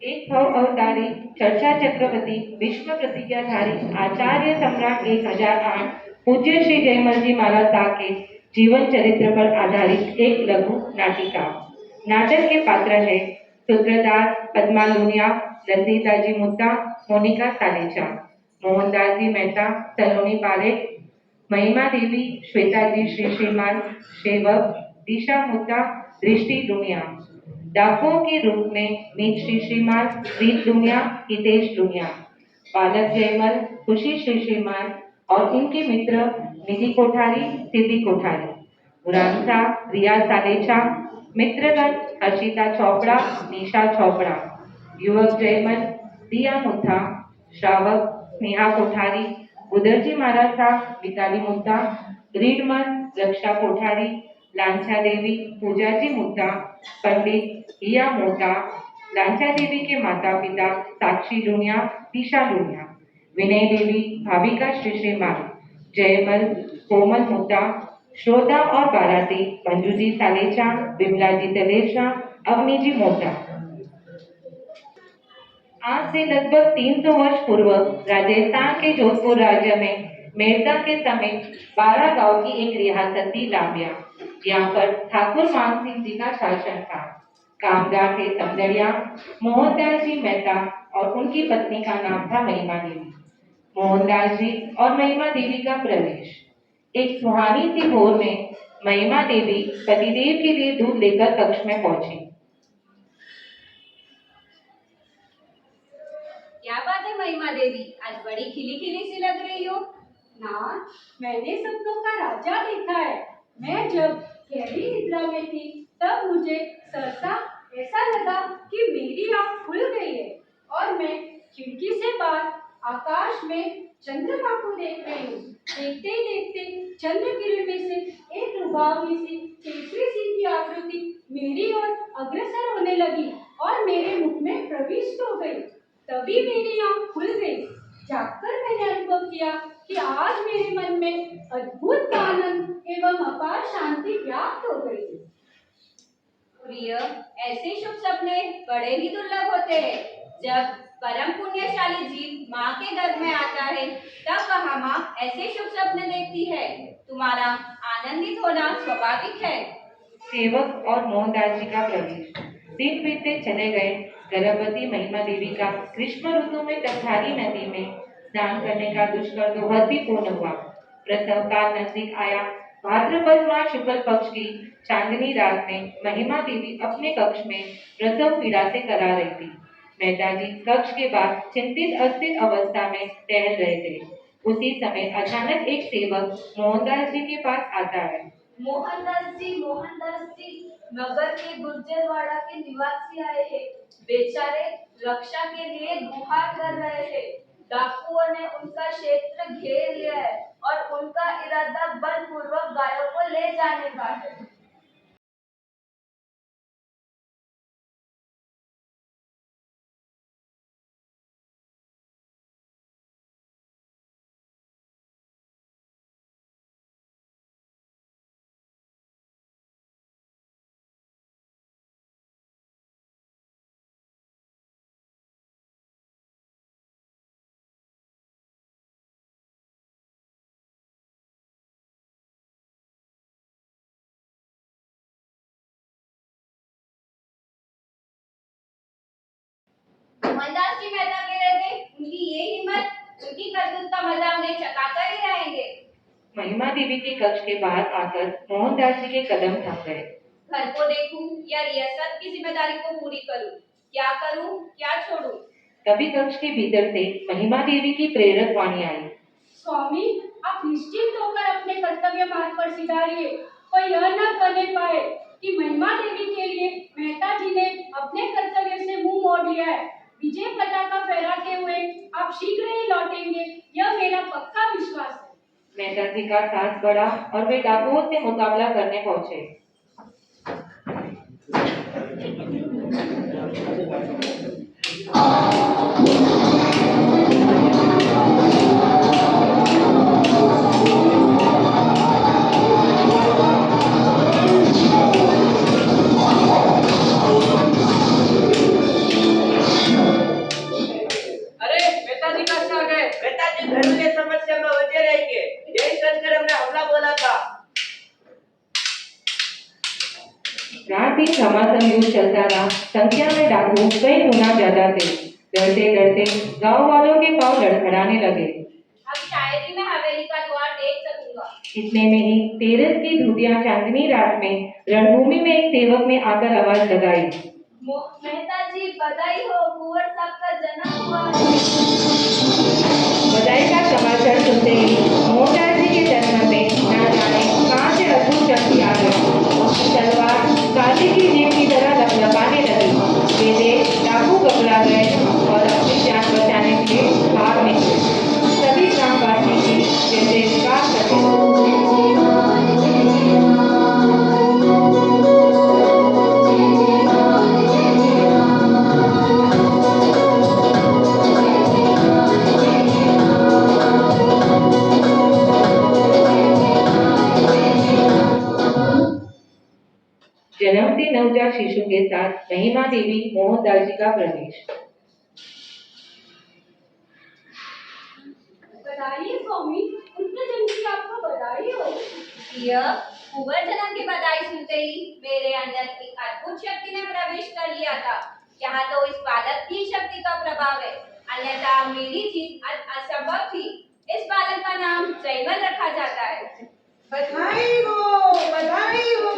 एक भव अवतारी चर्चा चक्रवर्ती विश्व प्रतिज्ञाधारी आचार्य सम्राट 1008 पूज्य श्री जयमल जी महाराज साहब के जीवन चरित्र पर आधारित एक लघु नाटिका। नाटक के पात्र है सूत्रधार पद्मा लोनिया, ललिता जी मुद्दा, मोनिका सालेचा, मोहनदास जी मेहता, सलोनी पारेख, महिमा देवी, श्वेता जी श्री श्रीमान सेवक, दिशा मुद्दा, दृष्टि दुनिया। डाकुओं के रूप में मीत श्री श्रीमान, रीत दुनिया, हितेश दुनिया, बालक जयमल, खुशी श्री श्रीमान और उनके मित्र निधि कोठारी, सिद्धि कोठारी, बुरांसा, रिया सालेचा, मित्रगण हर्षिता चोपड़ा, निशा चोपड़ा, युवक जयमल, दिया मुद्दा, श्रावक स्नेहा कोठारी, उदरजी महाराज साहब, मिताली मुद्दा, रीडमन रक्षा कोठारी, लांछा देवी, पूजा जी मुद्दा, पंडित हिया मोटा, लांछा देवी के माता पिता साक्षी लुनिया, दिशा लुनिया, विनय देवी, भाविका श्री श्रीमान, जयमल, कोमल मुद्दा, श्रोता और बाराती मंजू जी सालेचा, बिमला जी तलेशा, अवनी जी मोटा। आज से लगभग 300 वर्ष पूर्व राजस्थान के जोधपुर राज्य में मेड़ता के समेत 12 गांव की एक रियासत थी लाबिया। यहाँ पर ठाकुर मान सिंह जी का शासन था। कामगार थे समदड़िया, मोहनदास जी मेहता और उनकी पत्नी का नाम था महिमा देवी। मोहनदास जी और महिमा देवी का प्रवेश। एक सुहानी सी भोर में महिमा देवी पतिदेव के लिए दूध लेकर कक्ष में पहुंची। क्या बात है महिमा देवी, आज बड़ी खिली खिली सी लग रही हो। ना, मैंने सपनों का राजा देखा है। मैं जब गहरी निद्रा में थी तब मुझे सहसा ऐसा लगा कि मेरी आंख खुल गई है और मैं खिड़की से बाहर आकाश में चंद्रमा को देख रही हूँ। देखते ही देखते चंद्र किरण में से एक लुभावनी सी केसरी सिंह की आकृति मेरी ओर अग्रसर होने लगी और मेरे मुख में प्रविष्ट हो गई। तभी मेरी आंख खुल गई। जागकर मैंने अनुभव किया कि आज मेरे मन में अद्भुत आनंद एवं अपार शांति व्याप्त हो गई। प्रिय, ऐसे शुभ सपने बड़े ही दुर्लभ होते हैं। जब परम पुण्यशाली जीव माँ के गर्भ में आता है तब वह माँ ऐसे शुभ सपने देखती है। तुम्हारा आनंदित होना स्वाभाविक है। सेवक और मोहनदास जी का प्रवेश। दिन बीतते चले गए। गर्भवती महिमा देवी का ग्रीष्म ऋतु में तपधारी नदी में स्नान करने का दुष्कर दुर्भाग्य पूर्ण हुआ। प्रसव काल नजदीक आया। भाद्रपद माह शुक्ल पक्ष की चांदनी रात में महिमा देवी अपने कक्ष में प्रसव पीड़ा से करा रही थी। मेहता जी कक्ष के बाद चिंतित अस्थिर अवस्था में टहल रहे थे। उसी समय अचानक एक सेवक मोहनदास जी के पास आता है। मोहनदास जी नगर के गुर्जरवाड़ा के निवासी आए हैं। बेचारे रक्षा के लिए गुहार कर रहे हैं। डाकुओं ने उनका क्षेत्र घेर लिया है और उनका इरादा बलपूर्वक गायों को ले जाने का है। मोहनदास जी मेहता कह रहे थे, उनकी ये हिम्मत, उनकी करतूत का मजा उन्हें चकाकर ही रहेंगे। महिमा देवी के कक्ष के बाहर आकर मोहनदास जी के कदम थम गए। घर को देखूं या रियासत की जिम्मेदारी को पूरी करूं, क्या करूं क्या छोड़ूं। तभी कक्ष के भीतर से महिमा देवी की प्रेरक वाणी आई। स्वामी, आप निश्चिंत होकर अपने कर्तव्य मार्ग पर सिधारिए। कोई यह न कहने पाए कि महिमा देवी के लिए मेहता जी ने अपने कर्तव्य से मुंह मोड़ लिया है। विजय पताका फहराते हुए आप शीघ्र ही लौटेंगे, यह मेरा पक्का विश्वास है। मेहता जी का साहस बढ़ा और वे डाकुओं से मुकाबला करने पहुंचे। रात दिन घमासान युद्ध चलता रहा। संख्या में डाकू कई गुना ज्यादा थे। डरते डरते गांव वालों के पांव लड़खड़ाने लगे। अब शायद ही मैं हवेली का द्वार देख सकूंगा। इतने में ही तेरस की धुतिया चांदनी रात में रणभूमि में एक सेवक ने आकर आवाज लगाई। मेहता जी बधाई हो, कुंवर साहब का जन्म हुआ है। बधाई का समाचार सुनते ही मोहनदास जी के जन्म में ना जाने कहां से अद्भुत शक्ति आ गई। उसकी तलवार काली की जीभ की तरह लपलपाने लगी। वे देख डाकू घबरा गए और अपनी जान बचाने के लिए भाग निकले। सभी ग्रामवासी की जैसे विकास करते। जन्मते नवजात शिशु के साथ महिमा देवी मोहनदास जी का प्रवेश। बधाई स्वामी, उनके जन्म की आपको बधाई हो। यह कुंवर जन्म की बधाई सुनते ही मेरे अंदर एक अद्भुत शक्ति ने प्रवेश कर लिया था। यहाँ तो इस बालक की शक्ति का प्रभाव है, अन्यथा मेरी जीत असंभव थी। इस बालक का नाम जयमल रखा जाता है। बधाई हो, बधाई हो।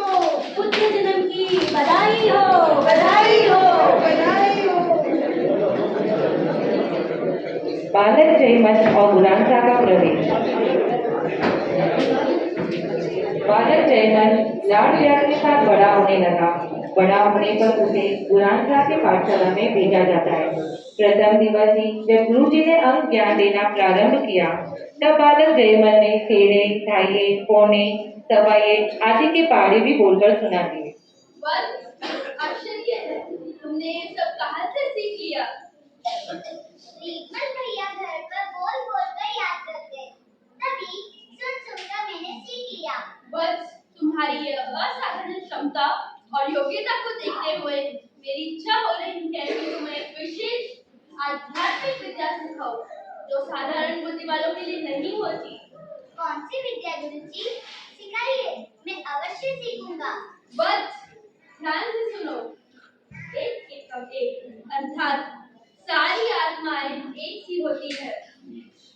पुत्र जन्म की बधाई हो, बधाई हो, बधाई हो। बालक जयमल और बुरानसा का प्रवेश। बालक जयमल लाड प्यार के साथ बड़ा होने लगा। बड़ा होने पर उसे बुरानसा के पाठशाला में भेजा जाता है। प्रथम दिवस ही जब गुरुजी ने अंक ज्ञान देना प्रारंभ किया, तब बालक जयमल ने फेरे, ढाइये, पौने, सवाये आदि के पहाड़े भी बोलकर सुना दिए। आश्चर्य है, तुमने ये सब कहाँ से सीख लिया? भैया घर पर बोल बोल कर याद करते, तभी सुन सुनकर मैंने सीख लिया। बस तुम्हारी ये असाधारण क्षमता और योग्यता को देखते हुए मेरी इच्छा हो रही है कि तुम्हें एक विशेष आध्यात्मिक विद्या सिखाओ जो साधारण बुद्धि वालों के लिए नहीं होती। कौन सी विद्या गुरुजी? सिखाइए, मैं अवश्य सीखूंगा। बस ध्यान से सुनो। एक एकम एक अर्थात सारी आत्माएं एक सी होती है।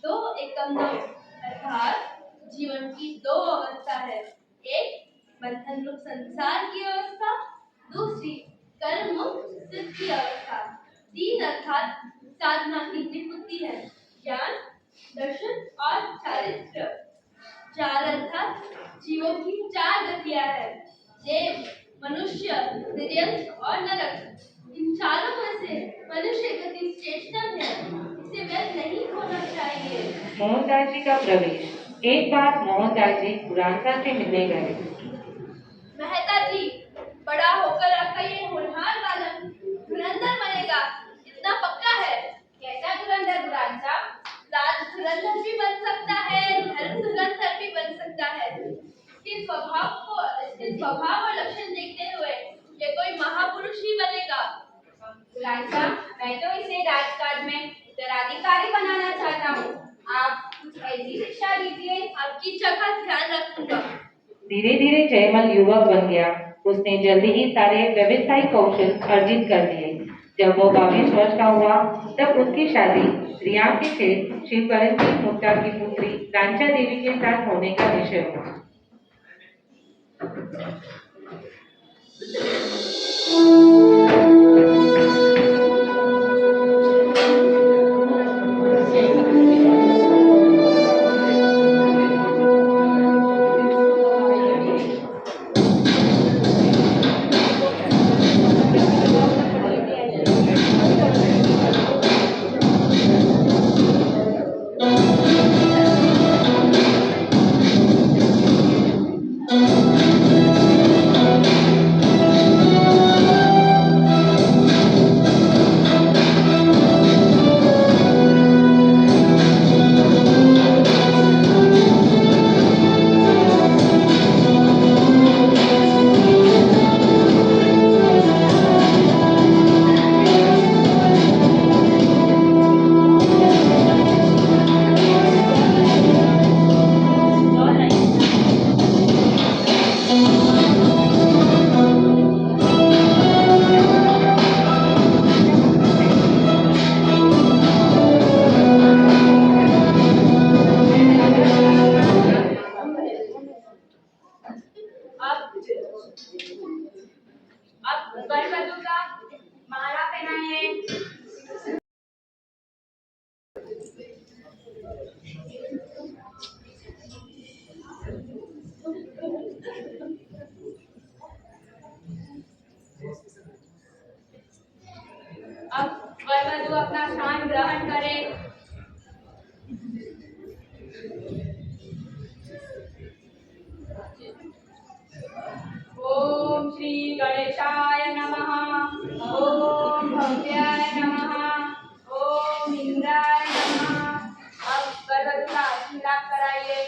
दो एकम दो अर्थात जीवन की दो अवस्था है। एक बंधन रूप संसार की अवस्था, दूसरी कर्म मुक्त सिद्धि अवस्था। तीन अर्थात साधना की त्रिपुटी है, ज्ञान, दर्शन और चारित्र। चार अर्थात जीवों की चार गतियां हैं, देव, मनुष्य, तिर्यक और नरक। इन चारों में से मनुष्य गति श्रेष्ठतम है, इसे व्यर्थ नहीं होना चाहिए। मोहनदास जी का प्रवेश। एक बार मोहनदास जी बुरानसा से मिलने गए। मेहता जी, बड़ा होकर आपका ये होनहार बालक धुरंधर बनेगा, इतना पक्का है। कैसा धुरंधर बुरानसा? राज धुरंधर भी बन सकता है, धर्म धुरंधर भी बन सकता है। इसके स्वभाव और लक्षण देखते हुए ये कोई महापुरुष ही बनेगा। बुरानसा, मैं तो इसे राजकाज में उत्तराधिकारी बनाना चाहता हूँ। आप कुछ ऐसी शिक्षा दीजिए। आपकी इच्छा का ध्यान रखूंगा। धीरे धीरे जयमल युवक बन गया। उसने जल्दी ही सारे व्यवसायिक कौशल अर्जित कर लिए। जब वो 22 वर्ष का हुआ, तब उसकी शादी रियाम के सेठ श्री करमचंद मुक्ता की पुत्री कांचा देवी के साथ होने का निश्चय हुआ। वर वधु अपना स्थान ग्रहण करें। ओम श्री गणेशाय नमः। ओम भव्याय नमः। ओम इंद्राय नमः। अब वर वधु का आशीर्वाद कराइए।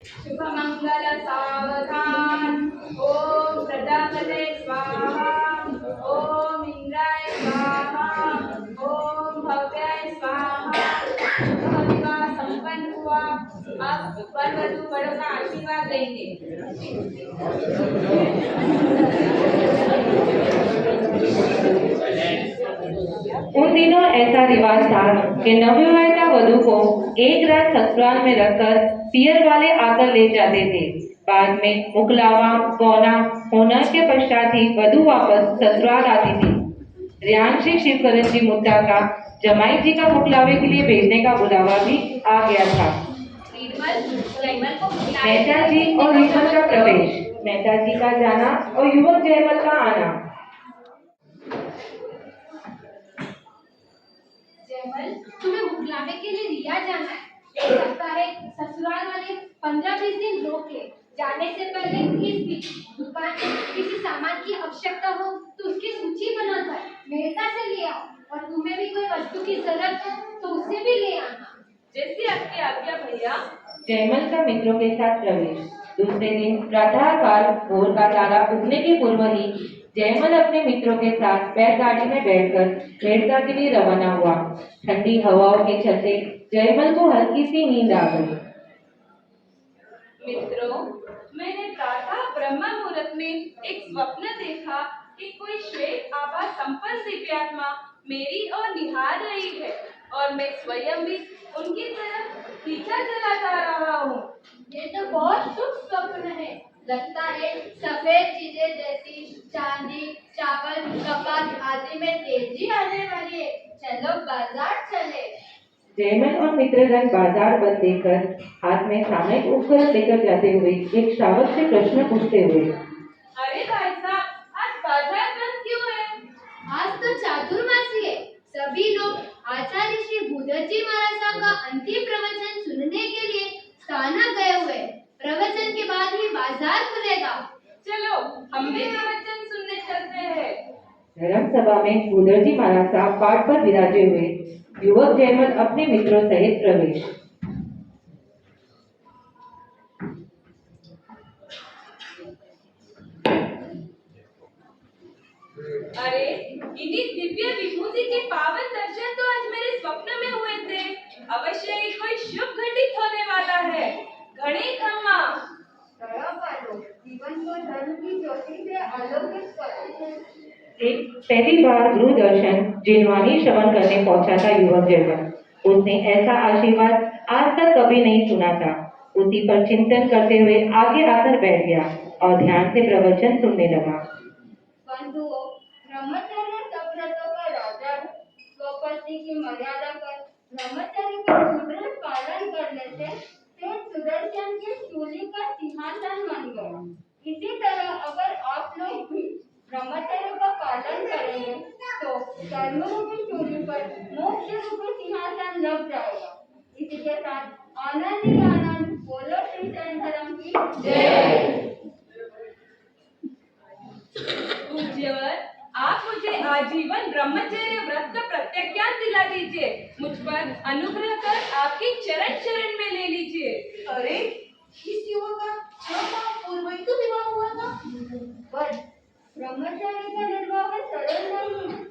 शुभ मंगल सावधान। ओम प्रजापते स्वाहा। ओम इंद्राय स्वाहा। ओम भव्याय स्वाहा। शुभ विवाह संपन्न हुआ। अब वर वधु बड़ों का आशीर्वाद लेंगे। उन दिनों ऐसा रिवाज था कि नवविवाहिता वधु को एक रात ससुराल में रखकर पियर वाले आकर ले जाते थे। बाद में मुकलावा गौना होने के पश्चात ही वधु वापस ससुराल आती थी। रियांशी शिवकरण जी मुद्दा का जमाई जी का मुकलावे के लिए भेजने का बुलावा भी आ गया था। जयमल को मेहता जी और रीमल का प्रवेश, मेहता जी का जाना और युवक जयमल का आना। जयमल, तुम्हें मुकलावे के लिए रिया जाना है। एक सप्ताह है, ससुराल वाले 15-20 दिन रोक ले। जाने से पहले इस बीच दुकान में किसी सामान की आवश्यकता हो तो उसकी सूची बनाकर मेहता से ले आओ, और तुम्हें भी कोई वस्तु की जरूरत हो तो उसे भी ले आना। जैसी आपकी आज्ञा भैया। जयमल का मित्रों के साथ प्रवेश। दूसरे दिन प्रातः काल भोर का तारा उगने के पूर्व ही जयमल अपने मित्रों के साथ बैलगाड़ी में बैठकर मेड़ता के लिए रवाना हुआ। ठंडी हवाओं के चलते जयमल को हल्की सी नींद आ गई। मित्रों, मैंने प्रातः ब्रह्म मुहूर्त में एक स्वप्न देखा कि कोई श्वेत आभा संपन्न दिव्यात्मा मेरी ओर निहार रही है और मैं स्वयं भी उनकी तरफ खींचा चला जा रहा हूँ। ये तो बहुत शुभ स्वप्न है। लगता है सफेद चीजें जैसी चांदी, चावल, कपास आदि में तेजी आने वाली है। चलो बाजार चले। जयमल और मित्रगण बाजार बंद देखकर हाथ में सामयिक उपकरण लेकर जाते हुए एक श्रावक से प्रश्न पूछते हुए, अरे भाई साहब, आज बाजार बंद क्यों है? आज तो चातुर्मासी है। सभी लोग आचार्य श्री भूधर जी महाराज का अंतिम प्रवचन सुनने के लिए स्थानक गए हुए। प्रवचन के बाद ही बाजार खुलेगा। चलो हम भी प्रवचन सुनने चलते हैं। धर्म सभा में भूधर जी महाराज साहब पाठ पर विराजे हुए युवक जयमल अपने मित्रों सहित प्रवेश। अरे इन्हीं दिव्य विभूति के पावन दर्शन तो आज मेरे स्वप्न में हुए थे। अवश्य ही कोई शुभ घटित होने वाला है। घड़ी खम्मा। जीवन को धर्म की ज्योति से आलोकित करो। एक पहली बार गुरु दर्शन जिनवानी श्रवण करने पहुंचा था युवक जयमल। उसने ऐसा आशीर्वाद आज तक कभी नहीं सुना था। उसी पर चिंतन करते हुए आगे आकर बैठ गया और ध्यान से प्रवचन सुनने लगा। बंधुओं, ब्रह्मचर्य सब व्रतों का राजा है। स्वपति की मर्यादा कर ब्रह्मचर्य का सुदृढ़ पालन करने से सुदर्शन की शूली का सिंहासन बन गया। इसी तरह अगर आप लोग भी ब्रह्मचर्य का पालन करेंगे तो कर्म रूपी शूली पर मोक्ष रूपी सिंहासन लग जाएगा। इसी के साथ आनंद ही आनंद। बोलो श्री शंकरम की जय। पूज्यवर, आप मुझे आजीवन ब्रह्मचर्य व्रत का प्रत्याख्यान दिला दीजिए। मुझ पर अनुग्रह कर आपकी चरण शरण में ले लीजिए। अरे इस युवक का 6 माह पूर्व ही तो विवाह हुआ था। पर ब्रह्मचर्य का निर्वाह सरल नहीं है।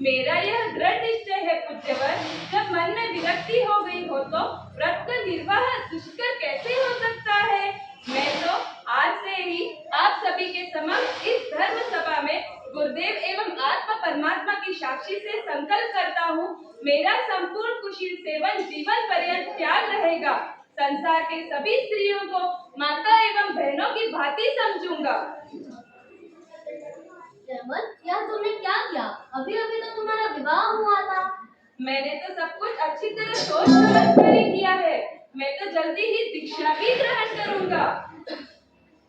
मेरा यह दृढ़ निश्चय है पूज्यवर, जब मन में विरक्ति हो गई हो तो व्रत का निर्वाह दुष्कर कैसे हो सकता है। मैं तो आज से ही आप सभी के समक्ष इस धर्म सभा में गुरुदेव एवं आत्मा परमात्मा की साक्षी से संकल्प करता हूँ, मेरा संपूर्ण कुशील सेवन जीवन पर्यंत त्याग रहेगा। संसार के सभी स्त्रियों को माता एवं बहनों की भांति समझूंगा। जयमल, यह तुमने क्या किया? अभी अभी तो तुम्हारा विवाह हुआ था। मैंने तो सब कुछ अच्छी तरह सोच समझ कर ही किया है। मैं तो जल्दी ही दीक्षा भी ग्रहण करूंगा।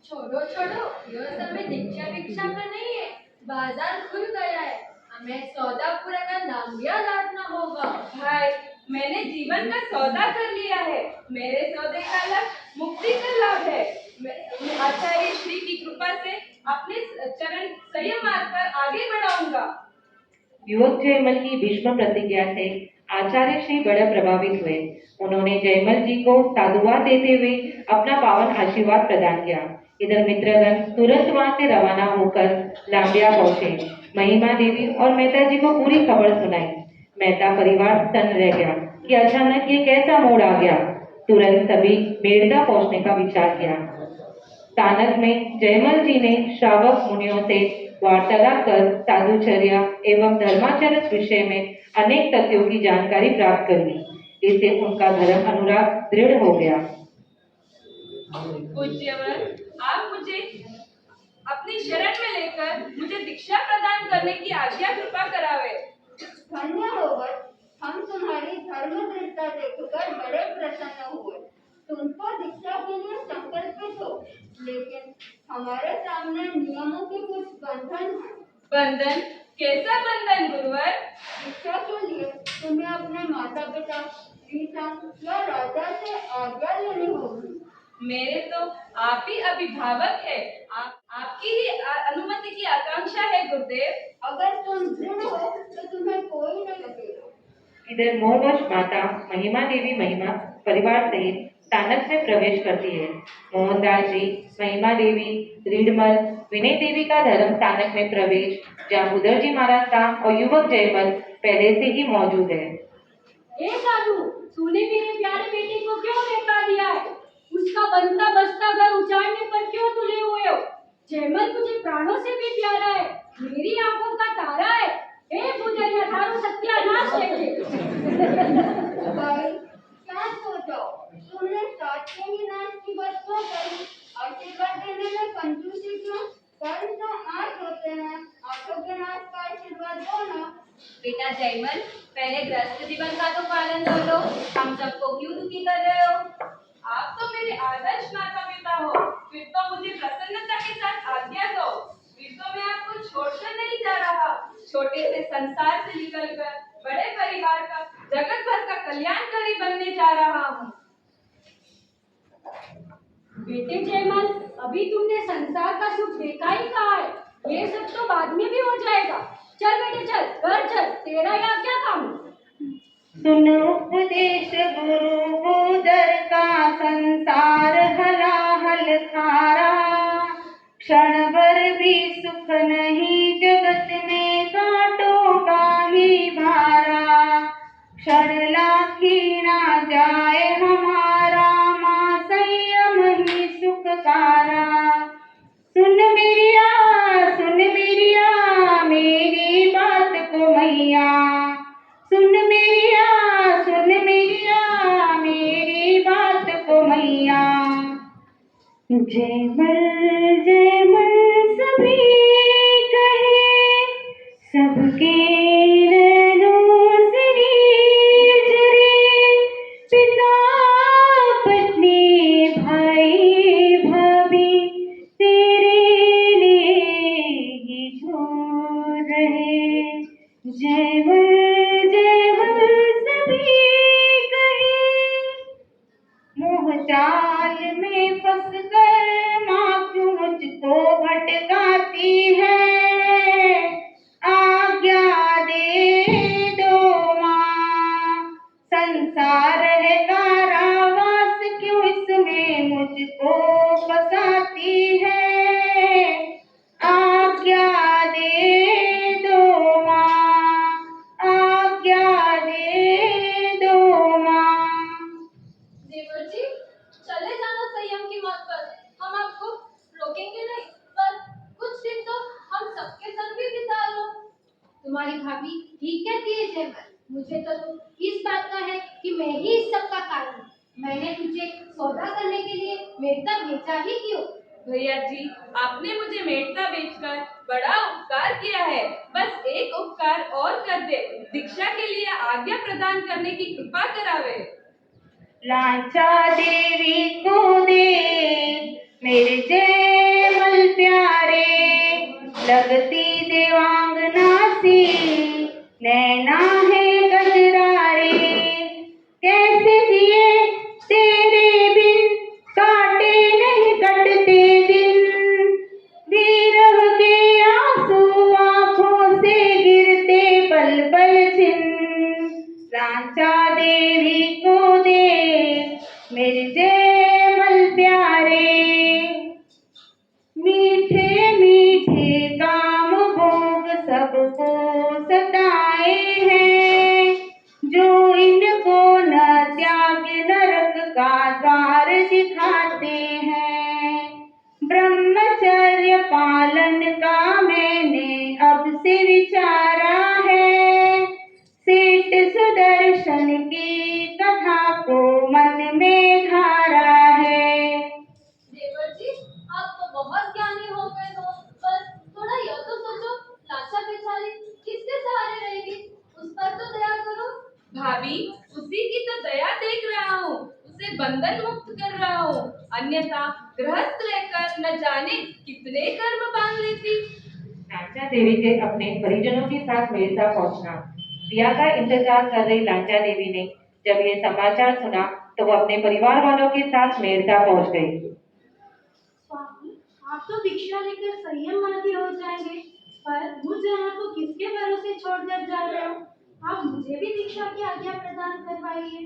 छोड़ो छोड़ो, यह समय दीक्षा भिक्षा का नहीं है। बाजार खुल गया है, हमें सौदा पूरा का नांगिया लाटना होगा। भाई, मैंने जीवन का सौदा कर लिया है। मेरे सौदे का लाभ मुक्ति का लाभ है। मैं आचार्य श्री की कृपा से अपने चरण संयम मार्ग पर आगे बढ़ाऊंगा। युवक जयमल की भीष्म प्रतिज्ञा से आचार्य श्री बड़े प्रभावित हुए। उन्होंने जयमल जी को साधुवाद देते हुए अपना पावन आशीर्वाद प्रदान किया। इधर मित्रगण तुरंत वहां से रवाना होकर लांबिया पहुंचे। महिमा देवी और मेहता जी को पूरी खबर सुनाई। मेहता परिवार सन्न रह गया कि अचानक ये कैसा मोड़ आ गया। तुरंत सभी बेड़दा पहुंचने का विचार किया। तानक में जयमल जी ने श्रावक मुनियों से वार्तालाप कर साधुचर्या एवं धर्माचरण विषय में अनेक तथ्यों की जानकारी प्राप्त कर ली। इससे उनका धर्म अनुराग दृढ़ हो गया। पूज्यवर, आप मुझे अपनी शरण में लेकर मुझे दीक्षा प्रदान करने की आज्ञा कृपा करावे। धन्य होकर हम तुम्हारी धर्म दृढ़ता देखकर बड़े प्रसन्न हुए। तुमको दीक्षा के लिए संकल्पित हो, लेकिन हमारे सामने नियमों के कुछ बंधन हैं। बंधन? कैसा बंधन गुरुवर? दीक्षा के लिए तुम्हें अपने माता पिता, पिता या राजा से आज्ञा लेनी होगी। मेरे तो आप ही अभिभावक है। आपकी ही अनुमति की आकांक्षा है गुरुदेव। अगर तुम दृढ़ हो तो तुम्हें कोई नहीं लगेगा। इधर मोहवश माता महिमा देवी महिमा परिवार सहित तानक में प्रवेश करती है। मोहनदास जी, महिमा देवी, रीडमल, विनय देवी का धर्म तानक में प्रवेश, जहाँ उदर जी महाराज था और युवक जयमल पहले से ही मौजूद है। ए साधु, तूने मेरे प्यारे बेटे को क्यों धोखा दिया है? उसका बनता बसता घर उजाड़ने पर क्यों तुले हुए हो? जयमल मुझे प्राणों से भी प्यारा है, मेरी आंखों का तारा है। हे गुजरिया थारो सत्यानाश है। भाई, क्या सोचो? तुमने साथ के ही नाश की बात क्यों करी? आशीर्वाद देने में कंजूसी क्यों? कर्म तो आँख होते हैं, आंखों के नाश का आशीर्वाद दो ना। बेटा जयमल, पहले गृहस्थ जीवन का तो पालन कर लो। हम सबको क्यों दुखी कर रहे हो? आप तो मेरे आदर्श माता पिता हो, फिर तो मुझे प्रसन्नता के साथ आज्ञा दो। फिर तो मैं आपको छोड़कर नहीं जा रहा। छोटे से संसार से निकलकर बड़े परिवार का, जगत भर का कल्याणकारी बनने जा रहा हूँ। बेटे जयमल, अभी तुमने संसार का सुख देखा ही कहा है। ये सब तो बाद में भी हो जाएगा। चल बेटे चल, घर चल, तेरा यहाँ क्या काम? सुन उपदेश गुरु उदर का, संसार हलाहल खारा। क्षण भर भी सुख नहीं जगत में, कांटों का ही भारा। क्षण लाखी ना जाए हमारा, माँ संयम ही सुखकारा। सुन मेरिया मेरी बात को मैया। सुन मेरिया मेरी बात को मैया। जयमल सभी कहे, सबके नैनों से नीर झरे। पिता पत्नी भाई भाभी तेरे लिए ही छोड़ रहे। जयमल सभी कहे। मोह जाल में फंस कर माँ क्यों मुझको भटकाती है। आज्ञा दे दो माँ, संसार है कारावास, क्यों इसमें मुझको फंसाती है। आज्ञा दे दो माँ, आज्ञा दे दो माँ। देवर जी, चले जाना संयम की मार्ग पर। हम आपको रोकेंगे नहीं, पर कुछ दिन तो हम सबके संग भी बिता लो। तुम्हारी भाभी ठीक कहती है जयमल। मुझे तो इस बात का है कि मैं ही इस सब का कारण हूँ। मैंने तुझे सौदा करने के लिए मेड़ता भेजा ही क्यों? भैया जी, आपने मुझे मेड़ता बेचकर बड़ा उपकार किया है। बस एक उपकार और कर दे, दीक्षा के लिए आज्ञा प्रदान करने की कृपा करावे। लांचा देवी को दे मेरे जयमल प्यारे लगती देवांगना सी, नैना है गजरारे कैसे जिए तेरे बिन, काटे नहीं कटते दिन, विरह के आंसू आंखों से गिरते पल पल छिन, लांचा देवी को दे मेरे जयमल प्यारे, मीठे मीठे काम भोग सबको सताए हैं, जो इनको न त्याग नरक का द्वार दिखाते हैं, ब्रह्मचर्य पालन का मैंने अब से विचारा है, सेठ सुदर्शन की कथा को मन में धारा है। देवर जी, आप तो बहुत ज्ञानी हो गए हो, बस थोड़ा यह तो सोचो, लाचा बेचारी किसके सहारे रहेगी, उस पर तो दया करो। भाभी, उसी की तो दया देख रहा हूँ, उसे बंधन मुक्त कर रहा हूँ, अन्यथा गृहस्थ रहकर न जाने कितने कर्म बांध लेती। लांचा देवी के अपने परिजनों के साथ मेरता पहुंचना। प्रिया का इंतजार कर रही लांचा देवी ने जब ये समाचार सुना तो वो अपने परिवार वालों के साथ मेरता पहुंच गई। स्वामी, आप तो दीक्षा लेकर संयमवादी हो जाएंगे, पर मुझ यहाँ तो किसके भरोसे छोड़कर जा रहे हो? आप मुझे भी दीक्षा की आज्ञा प्रदान करवाइए।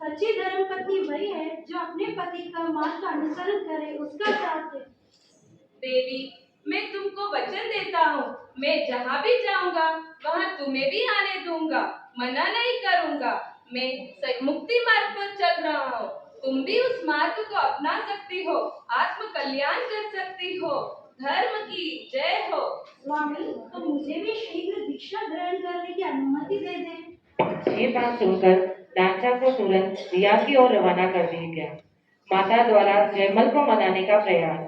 सच्ची धर्मपत्नी वही है जो अपने पति का मार्ग का अनुसरण करे, उसका साथ दे। देवी, मैं तुमको वचन देता हूँ, मैं जहाँ भी जाऊँगा वहाँ तुम्हें भी आने दूंगा, मना नहीं करूँगा। मैं मुक्ति मार्ग पर चल रहा हूँ, तुम भी उस मार्ग को अपना सकती हो, आत्म कल्याण कर सकती हो। धर्म की जय हो। स्वामी, तो मुझे भी शीघ्र दीक्षा ग्रहण करने की अनुमति दे दें। ये बात सुनकर लांचा को तुरंत रिया की ओर रवाना कर दिया गया। माता द्वारा जयमल को मनाने का प्रयास।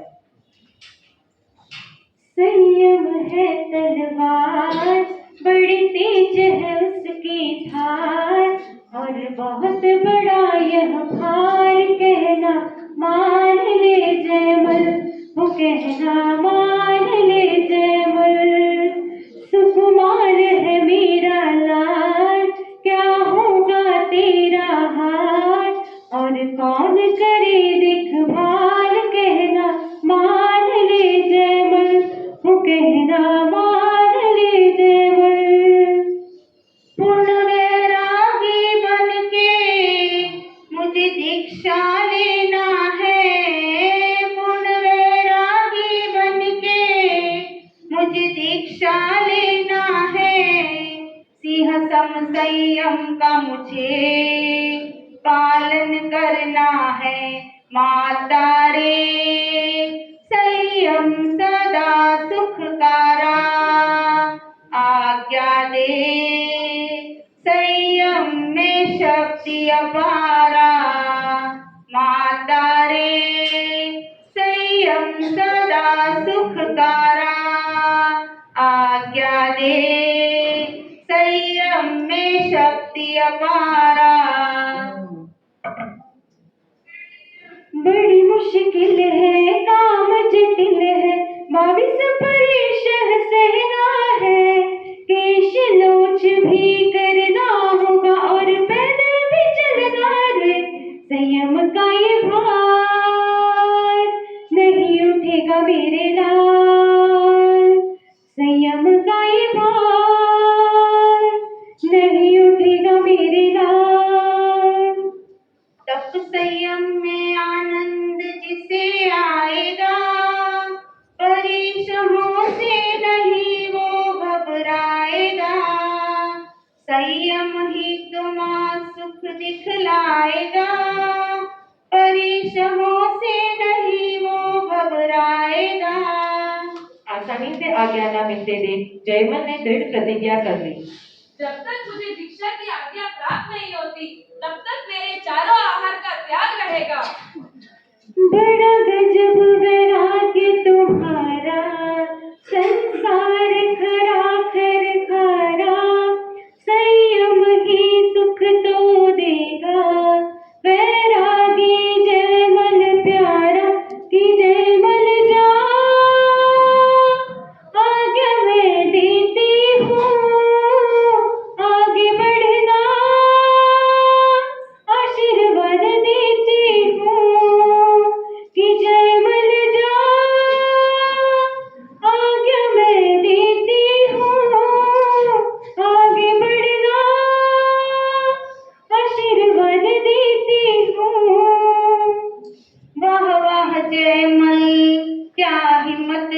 संयम है तलवार, बड़ी तेज है उसकी धार, और बहुत बड़ा यह भार, कहना मान ले जयमल, वो कहना मान ले जयमल, सुकुमार है मेरा लाल, क्या होगा तेरा हाल, और कौन करे देखभाल, कहना मान ले जयमल, वो कहना मान ले जयमल। पूर्ण वैरागी बन के मुझे दीक्षा लेना है, पूर्ण वैरागी बन के मुझे दीक्षा लेना है, सिंह सम संयम का मुझे पालन करना है, माता रे संयम सदा सुखकारा, आज्ञा दे संयम में शक्ति अपारा, माता रे संयम सदा सुखकारा, आज्ञा दे संयम में शक्ति अपारा। बड़ी मुश्किल है काम जटिल है, 22 परिशह सहना है, केश लोच भी करना होगा और पैदल भी चलना रे, संयम का ये भार नहीं उठेगा मेरे लाल, संयम का ये भार नहीं उठेगा मेरे लाल। तप संयम में आनंद जिसे आएगा, परिश्रमों से नहीं वो घबराएगा, संयम ही तुम्हारा सुख दिखलाएगा, परिश्रमों से नहीं वो घबराएगा। आसानी से आज्ञा न मिलते देख जयमल ने दृढ़ प्रतिज्ञा कर ली। जब तक मुझे दीक्षा की आज्ञा प्राप्त नहीं होती, तब तक मेरे चारों आहार का त्याग रहेगा। बड़ा गजब वैराग्य तुम्हारा, संसार खरा कर खारा, संयम ही सुख तो देगा, वैरागी जयमल प्यारा, कि जय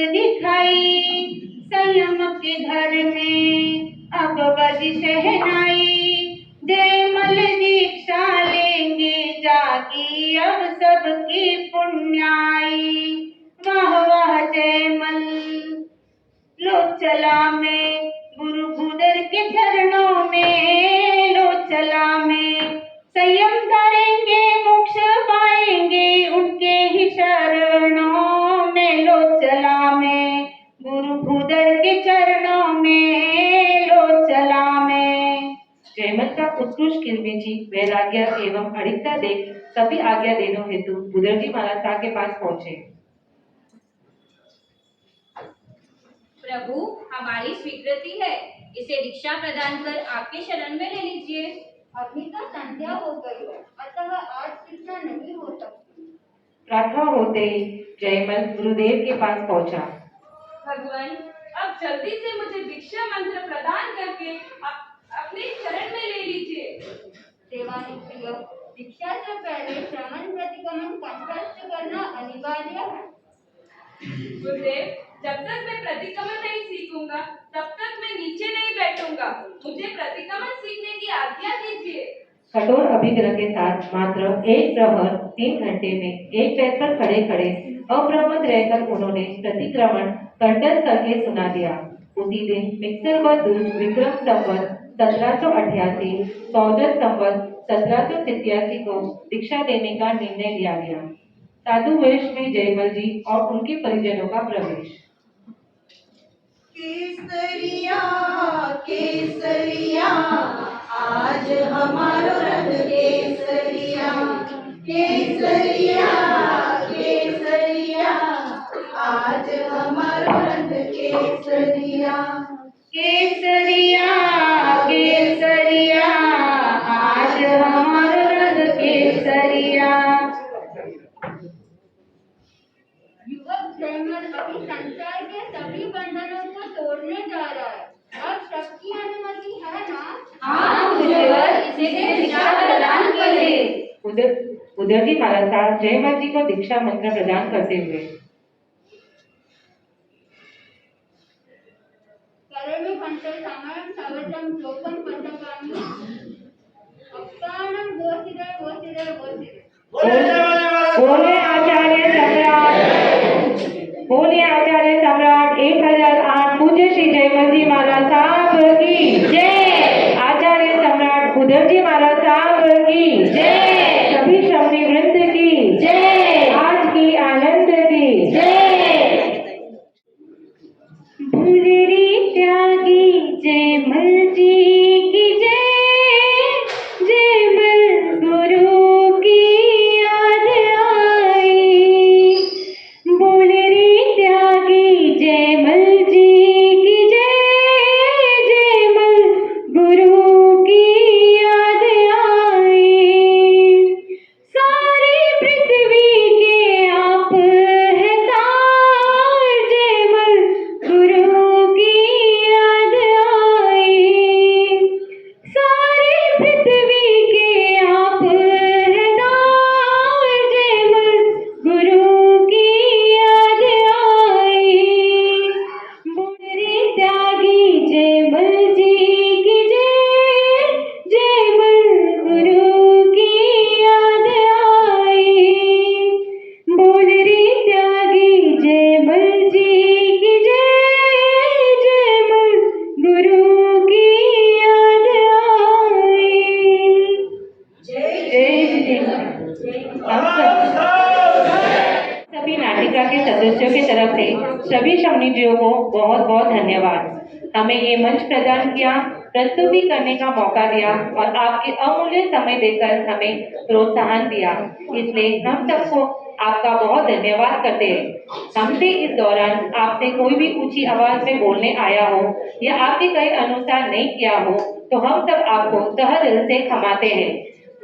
दिखाई, संयम के घर में अब बजी शहनाई। जयमल दीक्षा लेंगे जागी अब सबकी पुण्याई। वाह वाह जयमल। लो चला में गुरु भूदर के चरणों में, लो चला में संयम करेंगे मोक्ष पाएंगे उनके ही चरणों में। लो चला में गुरु भूदर के चरणों में, लो चला में। जयमल का उत्कृष्ट किलमेजी वैराग्य एवं अड़िकता देख सभी आज्ञा देने हेतु भूदर जी महाराज शाह के पास पहुंचे। प्रभु, हमारी स्वीकृति है, इसे दीक्षा प्रदान कर आपके शरण में ले लीजिए। अभी तो संध्या हो गई है, अतः आज दीक्षा नहीं हो सकती। प्रातः होते ही जयमल गुरुदेव के पास पहुंचा। भगवान, अब जल्दी से मुझे दीक्षा मंत्र प्रदान करके अपने चरण में ले लीजिए। सेवानिवृत्त दीक्षा से पहले श्रवण प्रतिगमन कंठस्थ करना अनिवार्य है। गुरुदेव, जब तक मैं प्रतिगमन नहीं सीखूंगा तब तक मैं नीचे नहीं बैठूंगा। मुझे प्रतिगमन सीखने की आज्ञा दीजिए। कठोर अभिग्रह के साथ मात्र एक प्रहर 3 घंटे में एक पैर पर खड़े खड़े अप्रमत्त रहकर उन्होंने प्रतिक्रमण कंठस्थ करके सुना दिया। उसी दिन मिक्सर व दूध विक्रम संवत 1788 सौदत संवत 1787 को दीक्षा देने का निर्णय लिया गया। साधु वेश में जयमल जी और उनके परिजनों का प्रवेश। केसरिया केसरिया आज हमारो रंग केसरिया। केसरिया केसरिया आज हमारो रंग केसरिया। केसरिया केसरिया आज हमारो रंग केसरिया। युवक जयमल अभी संसार के सभी बंधनों को तोड़ने जा रहा है। अब सबकी अनुमति है ना? हाँ गुरुदेवर, इसे दीक्षा प्रदान कीजिए। उधर जी महाराज साहब जयमल जी को दीक्षा मंत्र प्रदान करते हुए। करेमि कंठे समयं सवचं श्लोकं पंचकामि अक्तानं गोसिरे गोसिरे गोसिरे। बोले आचार्य सम्राट 1008 पूज्य श्री जयमल जी महाराज साहब की जय। आचार्य सम्राट उधर जी महाराज साहब की जय। सभी शमनी वृंद की जय। आज की आनंद की जय। भूलरी त्यागी जयमल जी की जय। जयमल गुरु की याद आई। भूलरी त्यागी जयमल जी की जय। जयमल गुरु की याद आई। सारी पृथ्वी के आप हैं तार। जयमल गुरु की याद आई। सारी पृथ्वी के आप हैं तार। जयमल गुरु की याद आई। बुनरी त्यागी जयमल जी की जय। जयमल गुरु की याद आई। बुनरी त्यागी जयमल जी की जय। जयमल गुरु की याद आई। जय श्री सभी नाटिका के सदस्यों की तरफ से सभी शमनीजियों को बहुत बहुत धन्यवाद। हमें ये मंच प्रदान किया, प्रस्तुति करने का मौका दिया और आपके अमूल्य समय देकर हमें प्रोत्साहन दिया। इसलिए हम सबको आपका बहुत धन्यवाद करते हैं। हमसे इस दौरान आपसे कोई भी ऊंची आवाज में बोलने आया हो या आपके कहे अनुसार नहीं किया हो तो हम सब आपको तहे दिल से क्षमाते हैं।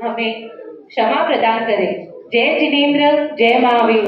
हमें क्षमा प्रदान करें। जय जिनेंद्र, जय महावीर।